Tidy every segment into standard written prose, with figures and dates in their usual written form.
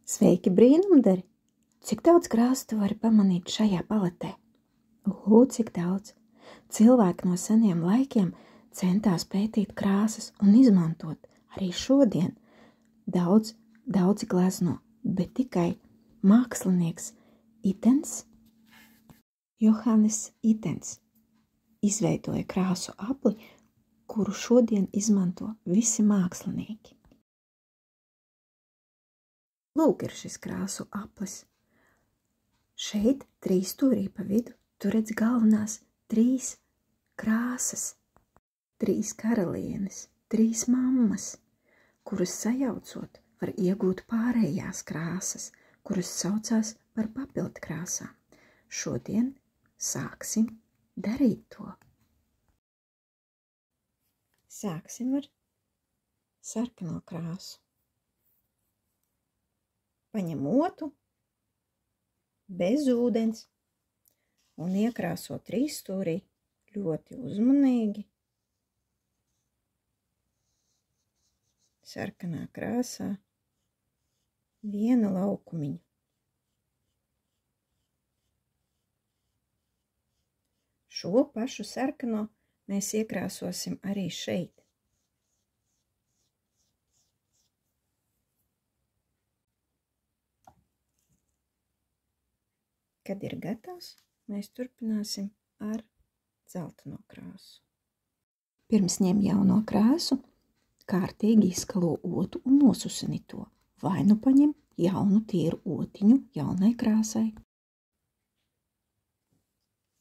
Sveiki, brīnumdari! Cik daudz krāsu tu vari pamanīt šajā paletē? Cik daudz! Cilvēki no seniem laikiem centās pētīt krāsas un izmantot arī šodien. Daudzi glezno, bet tikai mākslinieks Johannes Itens izveidoja krāsu apli, kuru šodien izmanto visi mākslinieki. Lūk, ir šis krāsu aplis. Šeit trīsstūrī pa vidu tu redz galvenās 3 krāsas, 3 karalienes, 3 mammas, kuras sajaucot var iegūt pārējās krāsas, kuras saucās par papildkrāsām. Šodien sāksim darīt to. Sāksim ar sarkano krāsu. Paņem otu bez ūdens un iekrāso trīsstūrī ļoti uzmanīgi. Sarkanā krāsā vienu laukumiņu. Šo pašu sarkano mēs iekrāsosim arī šeit. Kad ir gatavs, mēs turpināsim ar dzelteno krāsu. Pirms ņem jauno krāsu, kārtīgi izskalo otu un nosusini to. Vai nu paņem jaunu tīru otiņu jaunai krāsai.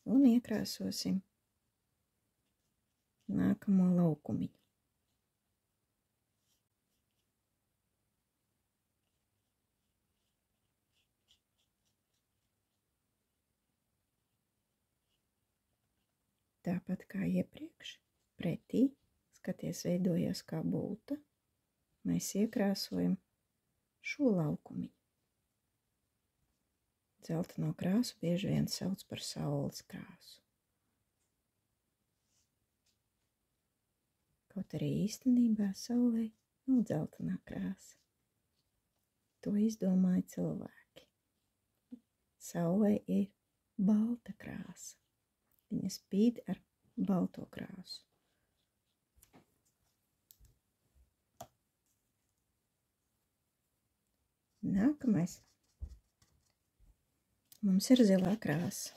Un iekrāsosim nākamo laukumiņu. Tāpat kā iepriekš, pretī, skaties, veidojas kā bulta, mēs iekrāsojam šo laukumiņu. Dzelteno krāsu bieži vien sauc par saules krāsu. Kaut arī īstenībā saulei nav dzeltenā krāsa. To izdomāja cilvēki. Saulei ir balta krāsa. Viņa spīd ar balto krāsu. Nākamais. Mums ir zilā krāsa.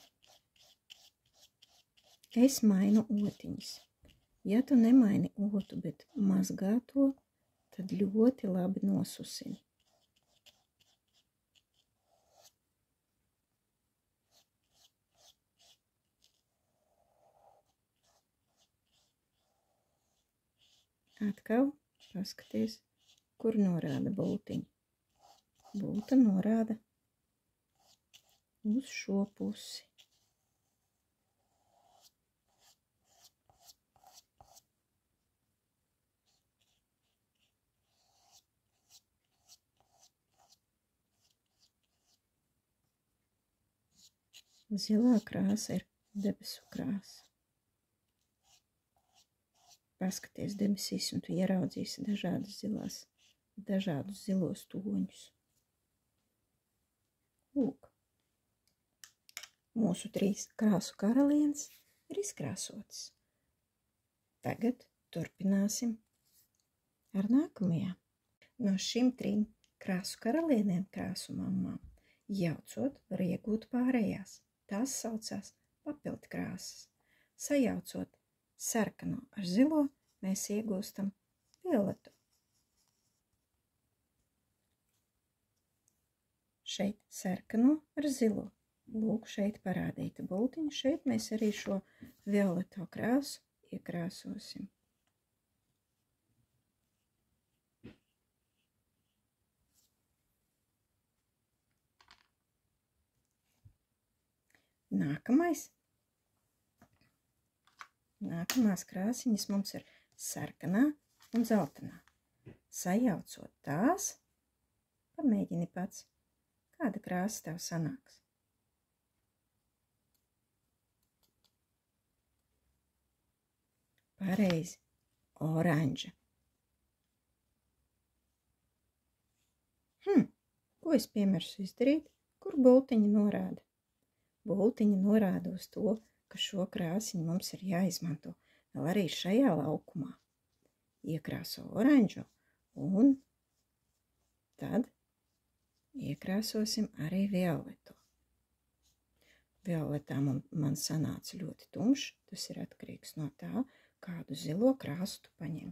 Es mainu otiņas. Ja tu nemaini otu, bet mazgā to, tad ļoti labi nosusini. Atkal paskaties, kur norāda bultiņa. Bulta norāda uz šo pusi. Zilā krāsa ir debesu krāsa. Paskaties debesīs, un tu ieraudzīsi dažādus zilos toņus. Lūk, mūsu 3 krāsu karalienes ir izkrāsotas. Tagad turpināsim ar nākamajām. No šīm 3 krāsu karalienēm, krāsu mammām, jaucot var iegūt pārējās. Tās saucās papildkrāsas. Sajaucot sarkano ar zilo, mēs iegūstam violetu. Šeit sarkano ar zilo. Lūk, šeit parādīta bultiņa. Šeit mēs arī šo violeto krāsu iekrāsosim. Nākamās krāsiņas mums ir sarkanā un zeltenā. Sajaucot tās, pamēģini pats, kāda krāsa tev sanāks. Pareizi, oranža. Ko Ko es piemirsu izdarīt? Kur bultiņa norāda? Bultiņa norāda uz to, ka šo krāsiņu mums ir jāizmanto vēl arī šajā laukumā. Iekrāso oranžo un tad iekrāsosim arī violeto. Violetā man sanāca ļoti tumšs, tas ir atkarīgs no tā, kādu zilo krāsu tu paņem.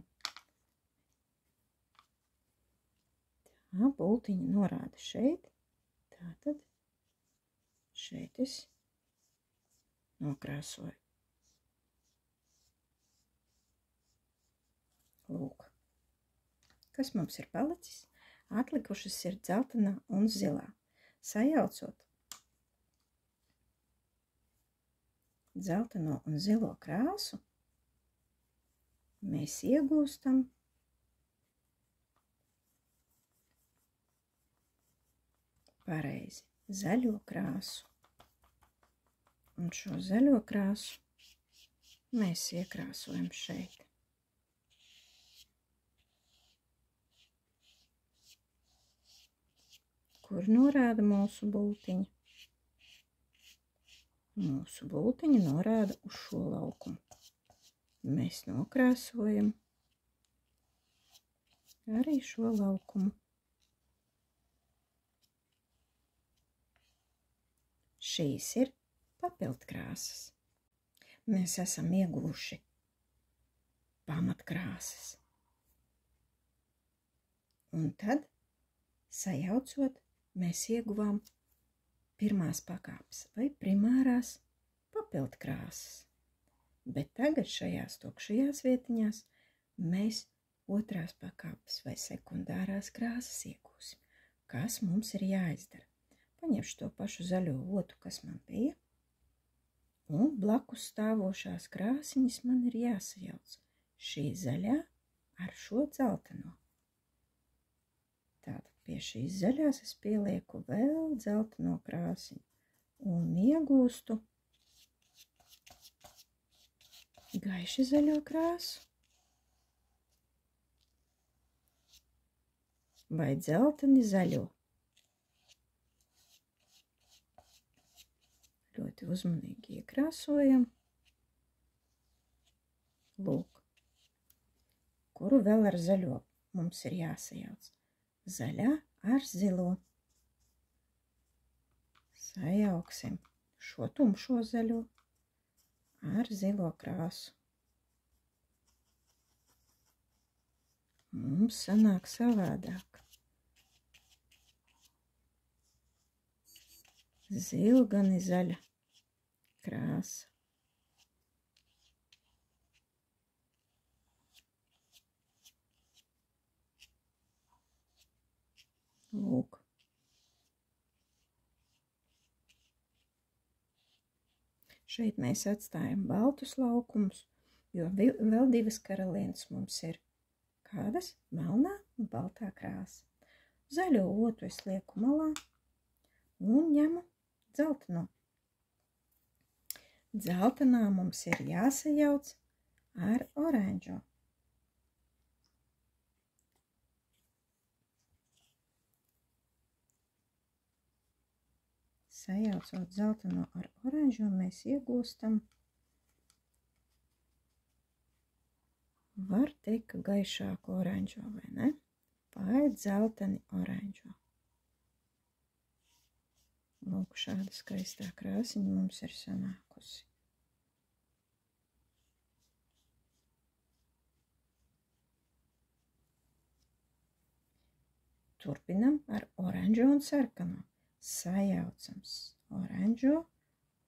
Tā, bultiņa norāda šeit, tātad šeit es nokrāsoju. Lūk, kas mums ir palicis? Atlikušas ir dzeltenā un zilā. Sajaucot dzelteno un zilo krāsu, mēs iegūstam pareizi zaļo krāsu. Un šo zaļo krāsu mēs iekrāsojam šeit. Kur norāda mūsu bultiņa? Mūsu bultiņa norāda uz šo laukumu. Mēs nokrāsojam arī šo laukumu. Šīs ir papildkrāsas. Mēs esam ieguvuši pamatkrāsas. Un tad, sajaucot, mēs ieguvām pirmās pakāpes vai primārās papildkrāsas. Bet tagad šajās tukšajās vietiņās mēs otrās pakāpes vai sekundārās krāsas iegūsim. Kas mums ir jāizdara? Paņemšu to pašu zaļo otu, kas man bija, un blakus stāvošās krāsiņas man ir jāsajauc. Šī zaļā ar šo dzelteno. Tātad pie šīs zaļās es pielieku vēl dzelteno krāsiņu un iegūstu gaiši zaļo krāsu vai dzelteni zaļo. Ļoti uzmanīgi iekrāsojam. Lūk, kuru vēl ar zaļo mums ir jāsajauc. Zaļā ar zilo. Sajauksim šo tumšo zaļo ar zilo krāsu. Mums sanāk savādāk. Zilgani zaļa krāsa. Lūk. Šeit mēs atstājam baltus laukumus, jo vēl divas karalienes mums ir. Kādas? Melnā un baltā krāsa. Zaļo otu es lieku malā un ņemu dzelteno. Dzeltenā mums ir jāsajauc ar oranžo. Sajaucot dzelteno ar oranžo, mēs iegūstam, var teikt, ka gaišāku oranžo, vai ne? Vai dzelteni oranžo. Lūk, šāda skaistā krāsiņa mums ir sanākusi. Turpinam ar oranžo un sarkano. Sajaucam oranžo,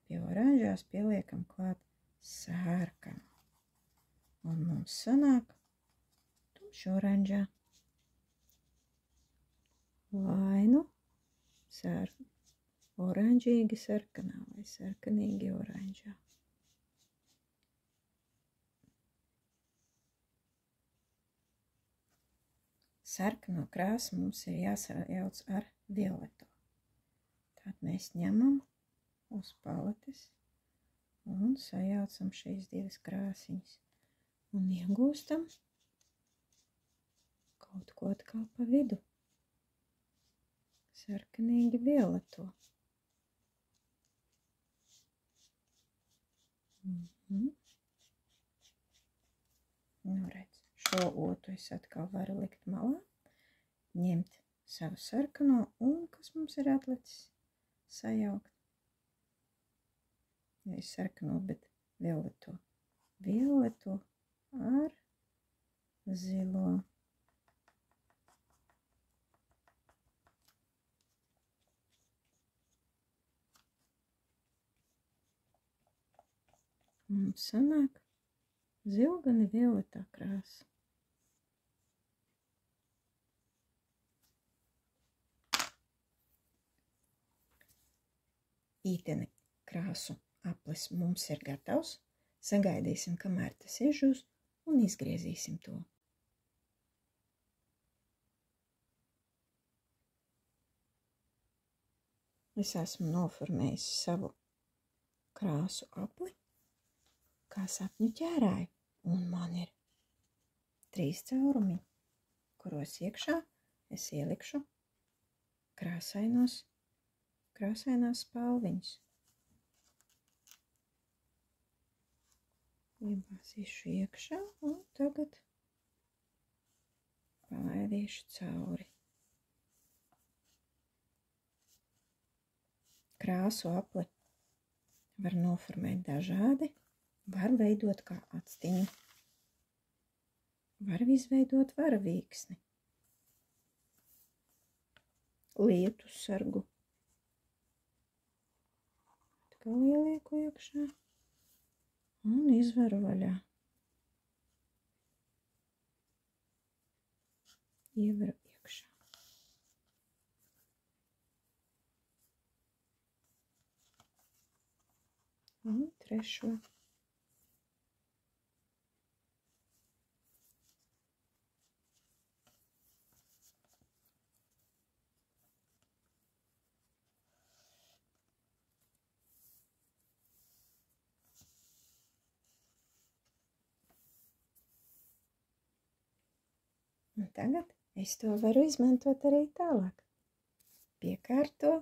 pie oranžās pieliekam klāt sarkano. Un mums sanāk tumši oranžā. Vai nu oranžīgi sarkanā vai sarkanīgi oranžā. Sarkano krāsu mums ir jāsajauc ar violeto. Tad mēs ņemam uz paletes un sajaucam šīs divas krāsiņas un iegūstam kaut ko atkal pa vidu. sarkanīgi violeto. Nu, redz, šo otru es atkal varu likt malā, ņemt savu sarkano un, kas mums ir atlicis, sajaukt. Nevis sarkano, bet violeto. Violeto ar zilo. Mums sanāk zilgani violetā krāsa. Īteni krāsu aplis mums ir gatavs. Sagaidīsim, kamēr tas iežūs un izgriezīsim to. Es esmu noformējis savu krāsu apli, kā sapņu ķērāju, un man ir 3 caurumi, kuros iekšā es ielikšu krāsainās spalviņas. Iebāzīšu iekšā un tagad palaidīšu cauri. Krāsu apli var noformēt dažādi, var veidot kā actiņu, var izveidot varavīksni, lietu sargu. Atkal ielieku iekšā un izveru vaļā. Ieveru iekšā. Un trešo. Un tagad es to varu izmantot arī tālāk. Piekārto,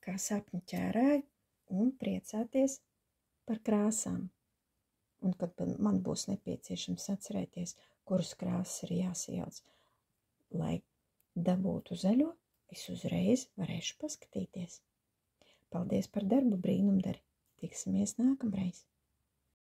kā sapņu ķērāju, un priecāties par krāsām. Un kad man būs nepieciešams atcerēties, kuras krāsas ir jāsajauc, lai dabūtu zaļo, es uzreiz varēšu paskatīties. Paldies par darbu, brīnumdari! Tiksimies nākamreiz!